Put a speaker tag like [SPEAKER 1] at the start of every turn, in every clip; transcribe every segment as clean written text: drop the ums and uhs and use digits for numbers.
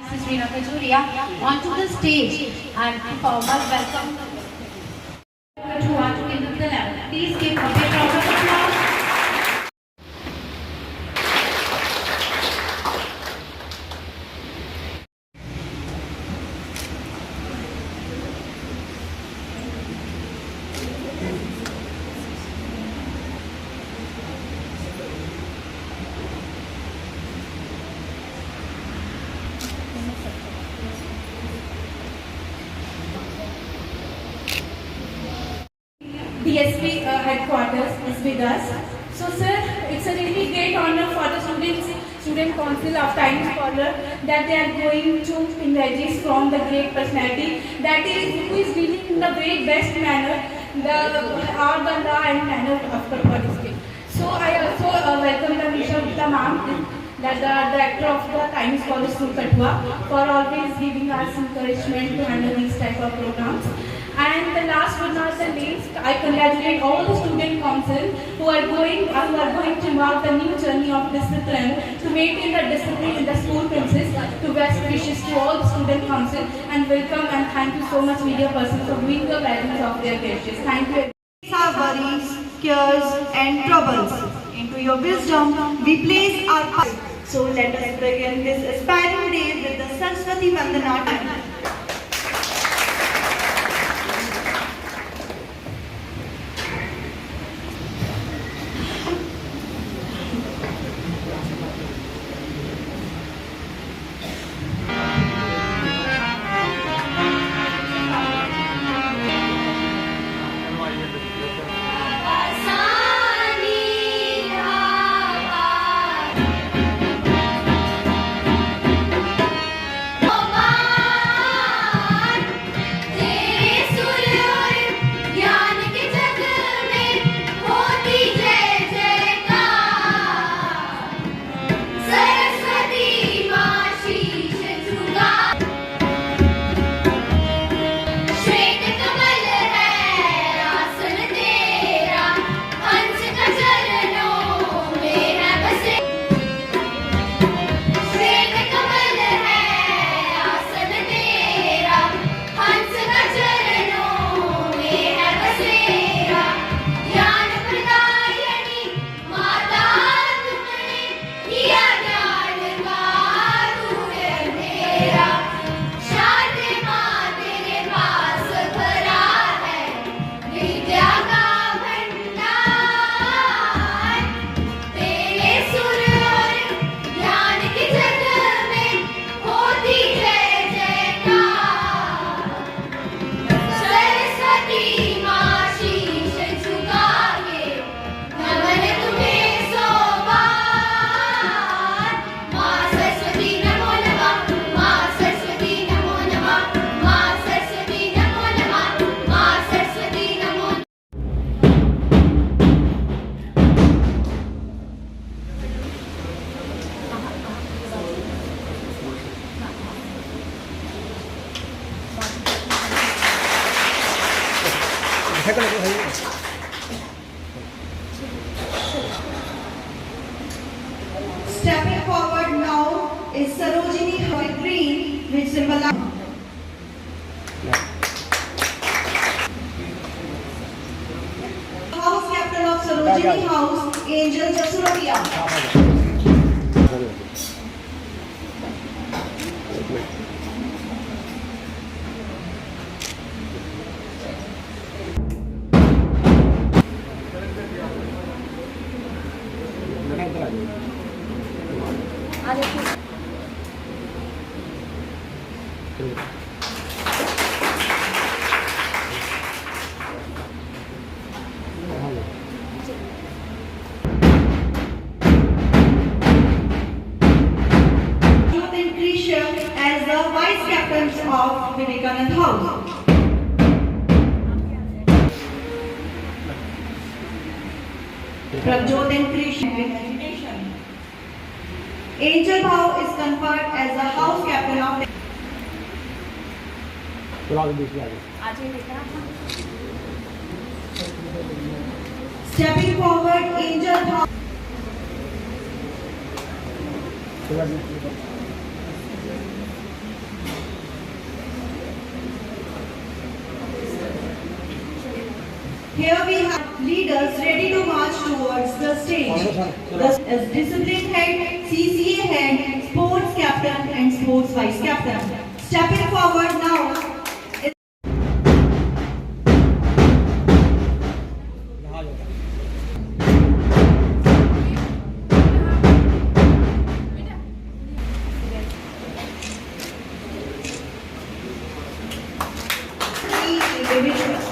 [SPEAKER 1] Mrs. Reena Kajuria onto the stage and performers welcome to want to give the level. Please give a big round of applause.
[SPEAKER 2] DSP headquarters is with us. So sir, it's a really great honor for the student council of Times Scholar that they are going to encourage from the great personality that is who is dealing in the very best manner the law and manner of the policy. So I also welcome the Nisha Gupta ma'am, that the director of the Times College School Kathua, for always giving us encouragement to handle these type of programs. And the last but not the least, I congratulate all the student council who are going to mark the new journey of discipline to maintain the discipline in the school premises. To best wishes to all the student council and welcome and thank you so much media persons for doing the guidance of their wishes. Thank you.
[SPEAKER 3] Our worries, cares and troubles. Into your wisdom, we place our heart. So let us begin this aspiring day with the Saraswati Vandana. Stepping forward now is Sarojini Hoy Green, which symbolizes House Captain of Sarojini House, Angel Jasurovia. As the vice captains of Vivekanand House. Prabjot and Krishna with meditation. Angel Bhav is conferred as the house captain of the Stepping forward, Angel Bhav. Here we have leaders ready to march towards the stage. As discipline head, CCA head, sports captain and sports vice captain. Stepping forward now. Individuals.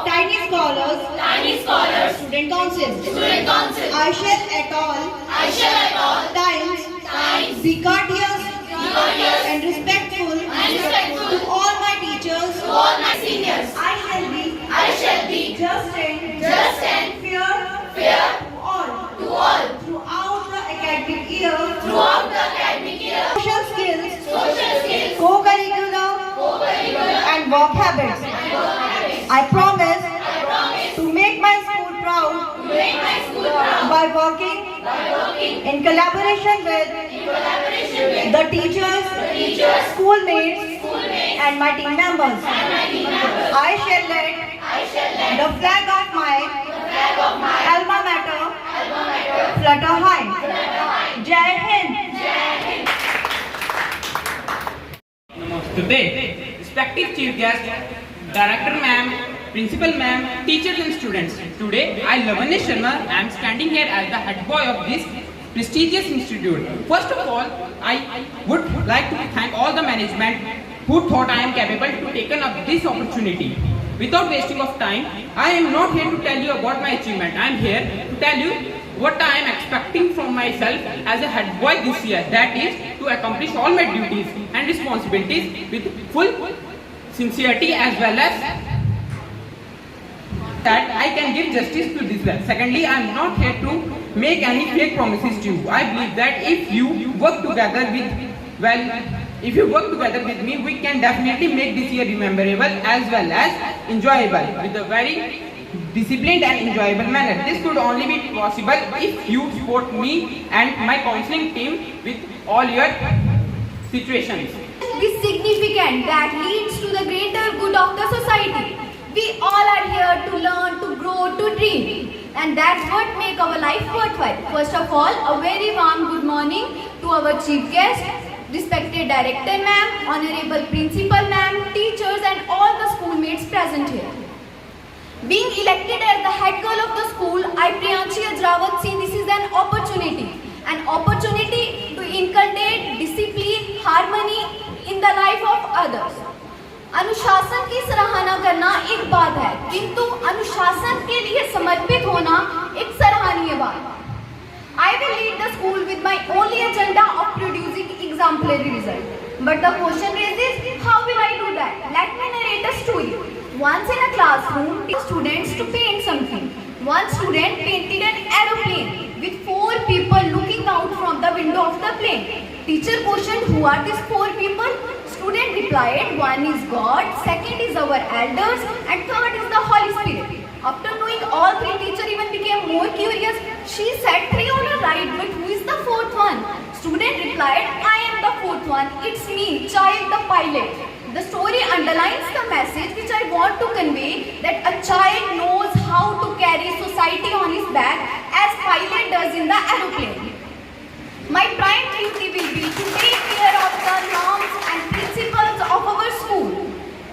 [SPEAKER 3] Tiny Scholars, Student Council, Aishel et al. Times, be courteous and respectful to all my teachers,
[SPEAKER 4] Seniors,
[SPEAKER 3] I shall be just and fair to all throughout the academic year, social skills, co-curricular and work habits. I promise to make my school proud by working in collaboration with the teachers, schoolmates and my team members. I shall let the flag of my alma mater flutter high. Jai Hind.
[SPEAKER 5] Today, respective chief guests, director ma'am, principal ma'am, teachers and students. Today, I, Lavanya Sharma, am standing here as the head boy of this prestigious institute. First of all, I would like to thank all the management who thought I am capable to take up this opportunity. Without wasting of time, I am not here to tell you about my achievement. I am here to tell you what I am expecting from myself as a head boy this year. That is to accomplish all my duties and responsibilities with full sincerity, as well as that I can give justice to this work. Secondly, I am not here to make any fake promises to you. I believe that if you work together with me, we can definitely make this year memorable as well as enjoyable with a very disciplined and enjoyable manner. This could only be possible if you support me and my counseling team with all your situations.
[SPEAKER 4] Be significant that leads to the greater good of the society. We all are here to learn, to grow, to dream, and that's what makes our life worthwhile. First of all, a very warm good morning to our chief guest, respected director ma'am, honorable principal ma'am, teachers and all the schoolmates present here. Being elected as the head girl of the school, I, Priyanshi Ajrawat, see this is an opportunity to inculcate discipline, harmony in the life of others. अनुशासन की सराहना करना एक बात है, किंतु अनुशासन के लिए समर्पित होना एक सराहनीय बात. I will lead the school with my only agenda of producing exemplary result. But the question raises, how will I do that? Let me narrate a story. Once in a classroom, students to paint something. One student painted an aeroplane with 4 people looking out from the window of the plane. Teacher questioned, who are these 4 people? Student replied, one is God, second is our elders, and third is the Holy Spirit. After knowing all 3, teacher even became more curious. She said, 3 on the right, but who is the 4th one? Student replied, I am the 4th one. It's me, child the pilot. The story underlines the message which I want to convey, that a child knows how to carry society on his back as pilot does in the aeroplane. My prime duty will be to take care of the norms and principles of our school.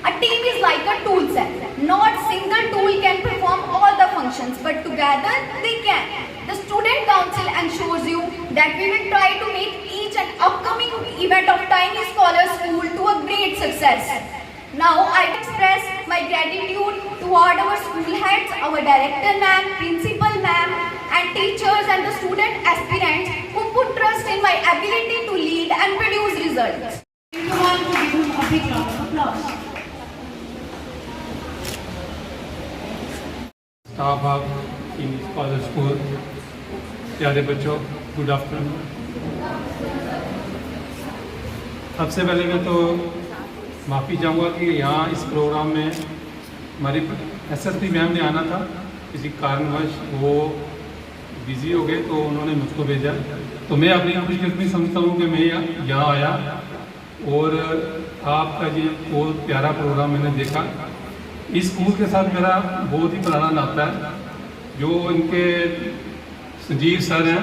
[SPEAKER 4] A team is like a tool set. Not single tool can perform all the functions, but together they can. The student council ensures you that we will try to make each and upcoming event of Tiny Scholar School to a great success. Now I express my gratitude toward our school heads, our director ma'am, principal ma'am, and teachers and the student aspirants who put trust in my ability to lead and produce results.
[SPEAKER 1] applause.
[SPEAKER 6] Staff of in college school, प्यारे बच्चों, good afternoon. सबसे पहले मैं तो माफ़ी चाहूँगा कि यहाँ इस प्रोग्राम में हमारी SSP मैम ने आना था, किसी कारणवश वो बिज़ी हो गए तो उन्होंने मुझको भेजा। तो मैं अपनी खुशकिस्मती समझता हूँ कि मैं यहाँ आया और आपका ये बहुत प्यारा प्रोग्राम मैंने देखा। इस स्कूल के साथ मेरा बहुत ही पुराना नाता है। जो इनके संजीव सर हैं,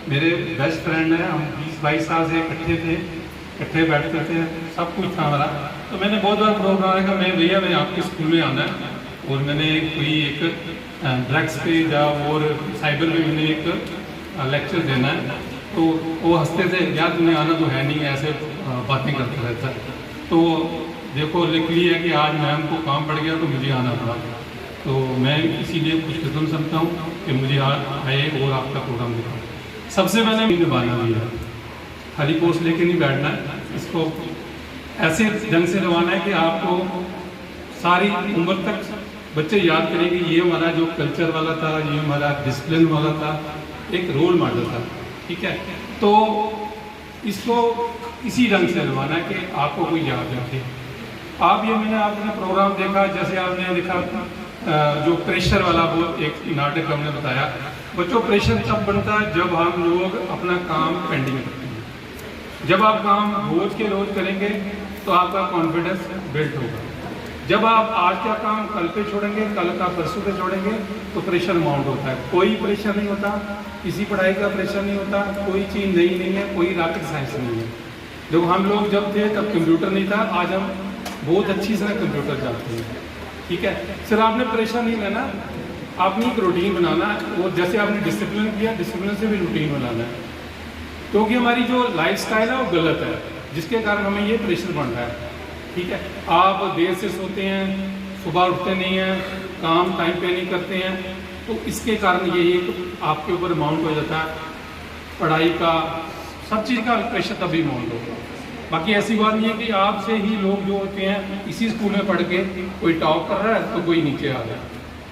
[SPEAKER 6] मेरे बेस्ट फ्रेंड हैं। हम 20-22 साल से इकट्ठे थे, इकट्ठे बैठते थे, सब कुछ था हमारा। तो मैंने बहुत बार प्रोग्राम है कि मैं भैया मैं आपके स्कूल में आना है, और मैंने कोई एक ड्रग्स पे या और साइबर पे मैंने एक लेक्चर देना है। तो वो हंसते थे, यार तुम्हें आना तो है नहीं, ऐसे बातें करते रहता है। तो देखो लिखली है कि आज मैम को काम पड़ गया तो मुझे आना पड़ा। तो मैं इसीलिए खुशकिस्मत समझता हूँ कि मुझे आए और आपका प्रोग्राम देखा। सबसे पहले मुझे निभाना भी है, खाली पोस्ट लेके नहीं बैठना है, इसको ऐसे ढंग से निभाना है कि आपको सारी उम्र तक बच्चे याद करेंगे ये हमारा जो कल्चर वाला था, ये हमारा डिसिप्लिन वाला था, एक रोल मॉडल था। ठीक है, तो इसको इसी ढंग से निभाना है कि आपको कोई याद रखे। आप ये मैंने आपने प्रोग्राम देखा, जैसे आपने देखा जो प्रेशर वाला वो एक नाटक हमने बताया। बच्चों, प्रेशर तब बनता है जब हम लोग अपना काम पेंडिंग करते हैं। जब आप काम रोज के रोज करेंगे तो आपका कॉन्फिडेंस बिल्ड होगा। जब आप आज का काम कल पे छोड़ेंगे, कल का परसों पे छोड़ेंगे, तो प्रेशर माउंट होता है। कोई प्रेशर नहीं होता, किसी पढ़ाई का प्रेशर नहीं होता, कोई चीज़ नई नहीं है, कोई रॉकेट साइंस नहीं है। जब हम लोग जब थे तब कंप्यूटर नहीं था, आज हम बहुत अच्छी तरह कंप्यूटर जानते हैं। ठीक है, सिर्फ आपने प्रेशर नहीं लेना, आपने एक रूटीन बनाना है, और जैसे आपने डिसिप्लिन किया, डिसिप्लिन से भी रूटीन बनाना है। क्योंकि हमारी जो लाइफ स्टाइल है वो गलत है, जिसके कारण हमें ये प्रेशर बन रहा है। ठीक है, आप देर से सोते हैं, सुबह उठते नहीं हैं, काम टाइम पे नहीं करते हैं, तो इसके कारण ये एक आपके ऊपर माउंट हो जाता है। पढ़ाई का, सब चीज़ का प्रेशर तभी माउंट होगा। बाकी ऐसी बात नहीं है कि आपसे ही लोग जो होते हैं इसी स्कूल में पढ़ के कोई टॉप कर रहा है तो कोई नीचे आ रहा है।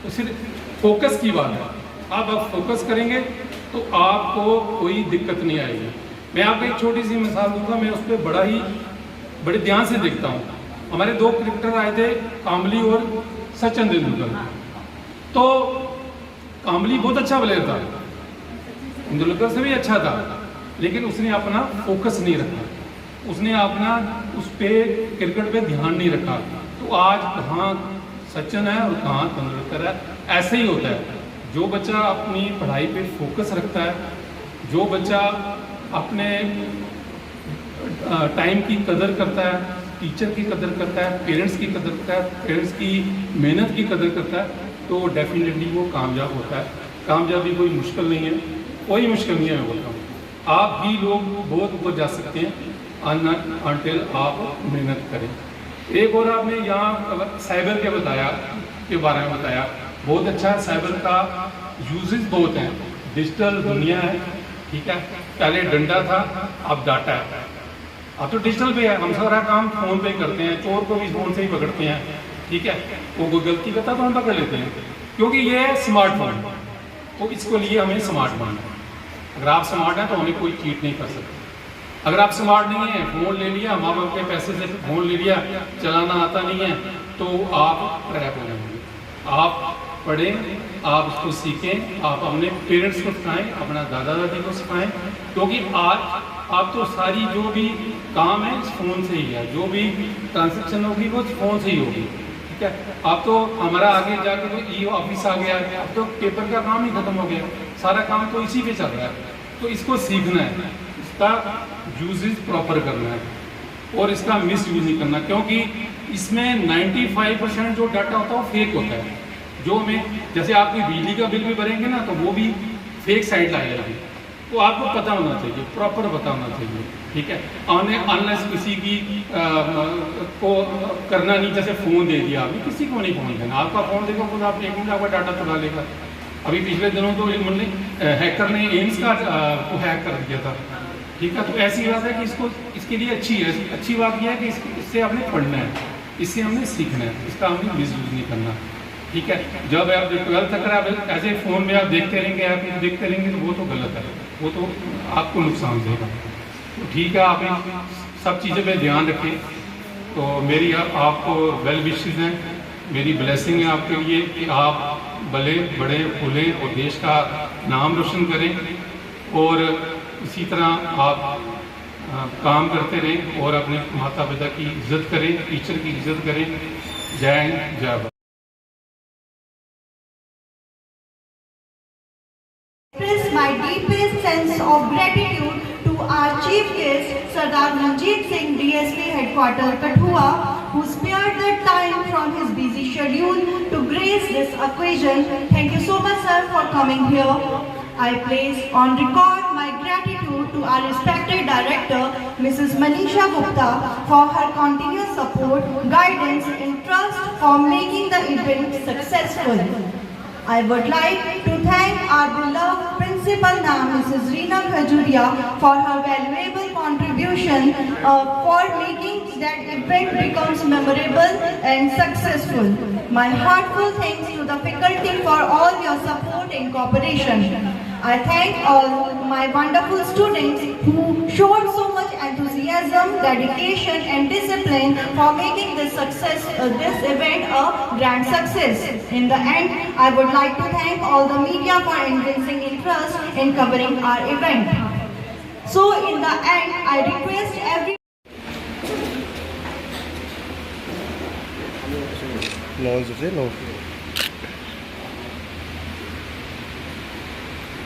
[SPEAKER 6] तो सिर्फ फोकस की बात है। आप फोकस करेंगे तो आपको कोई दिक्कत नहीं आएगी। मैं आपको एक छोटी सी मिसाल दूंगा, मैं उस पर बड़े ध्यान से देखता हूँ। हमारे 2 क्रिकेटर आए थे, कामली और सचिन तेंदुलकर। तो कामली बहुत अच्छा प्लेयर था, तेंदुलकर से भी अच्छा था, लेकिन उसने अपना फोकस नहीं रखा, उसने अपना उस पे क्रिकेट पे ध्यान नहीं रखा। तो आज कहाँ सचिन है और कहाँ तेंदुलकर है। ऐसे ही होता है। जो बच्चा अपनी पढ़ाई पे फोकस रखता है, जो बच्चा अपने टाइम की कदर करता है, टीचर की कदर करता है, पेरेंट्स की कदर करता है, पेरेंट्स की मेहनत की कदर करता है, तो डेफिनेटली वो कामयाब होता है। कामयाबी कोई मुश्किल नहीं है, कोई मुश्किल नहीं है। मैं बोलता हूँ आप भी लोग बहुत ऊपर जा सकते हैं अनटिल आप मेहनत करें। एक और आपने यहाँ साइबर के बारे में बताया, बहुत अच्छा है। साइबर का यूजेस बहुत हैं, डिजिटल दुनिया है। ठीक है, पहले डंडा था, अब डाटा है। अब तो डिजिटल पे है, हम सारा काम फ़ोन पे करते हैं, चोर को भी फ़ोन से ही पकड़ते हैं। ठीक है, वो कोई गलती करता तो हम पकड़ लेते हैं, क्योंकि ये है स्मार्टफोन। तो इसको लिए हमें स्मार्ट बनना है। अगर आप स्मार्ट हैं तो हमें कोई चीट नहीं कर सकता। अगर आप स्मार्ट नहीं हैं, फ़ोन ले लिया, माँ बाप के पैसे से फ़ोन ले लिया, चलाना आता नहीं है, तो आप ट्रैप हो जाएंगे। आप पढ़ें, आप इसको सीखें, आप अपने पेरेंट्स को सिखाएं, अपना दादा दादी को सिखाएं, क्योंकि आज आप तो सारी जो भी काम है इस फ़ोन से ही है, जो भी ट्रांजेक्शन होगी वो फ़ोन से ही होगी। ठीक है, आप तो हमारा आगे जाके तो ई ऑफिस आ गया, अब तो पेपर का काम ही खत्म हो गया, सारा काम तो इसी पे चल रहा है। तो इसको सीखना है, इसका यूजेज प्रॉपर करना है और इसका मिस यूज नहीं करना, क्योंकि इसमें 95% जो डाटा होता है वो फेक होता है। जो हमें जैसे आप कोई बिजली का बिल भी भरेंगे ना, तो वो भी फेक साइड लाएगा। तो आपको पता होना चाहिए, प्रॉपर पता होना चाहिए। ठीक है, अनलेस किसी की को करना नहीं, जैसे फ़ोन दे दिया आपने, किसी को नहीं फ़ोन देना। आपका फ़ोन देगा खुद आप एक मिनट आपका डाटा चुरा लेगा। अभी पिछले दिनों तो हैकर ने एम्स का को हैक कर दिया था। ठीक है, तो ऐसी बात है कि इसको इसके लिए अच्छी है, अच्छी बात यह है कि इससे आपने पढ़ना है। इससे हमने सीखना है, इसका हमने मिसयूज नहीं करना। ठीक है, जब आप 12th तक आप ऐसे फ़ोन में आप देखते रहेंगे, आप देखते रहेंगे तो वो तो गलत है, वो तो आपको नुकसान देगा। तो ठीक है, आप सब चीज़ों पे ध्यान रखें। तो मेरी आपको वेल विशेस हैं, मेरी ब्लेसिंग है आपके लिए कि आप भले बड़े फूलें और देश का नाम रोशन करें और इसी तरह आप काम करते रहें और अपने माता पिता की इज्जत करें, टीचर की इज्जत करें। जय हिंद, जय Bharat.
[SPEAKER 3] Express my deepest sense of gratitude to our chief guest, Sardar Manjeet Singh, DSP Headquarters, Kathua, who spared the time from his busy schedule to grace this occasion. Thank you so much, sir, for coming here. I place on record my gratitude to our respected director, Mrs. Manisha Gupta, for her continuous support, guidance, and trust for making the event successful. I would like to thank our beloved Principal Ma'am, Mrs. Reena Khajuria, for her valuable contribution for making that event becomes memorable and successful. My heartfelt thanks to the faculty for all your support and cooperation. I thank all my wonderful students who showed so much enthusiasm, dedication, and discipline for making this event a grand success. In the end, I would like to thank all the media for evincing interest in covering our event. So, in the end, I request every
[SPEAKER 7] No, is it? No.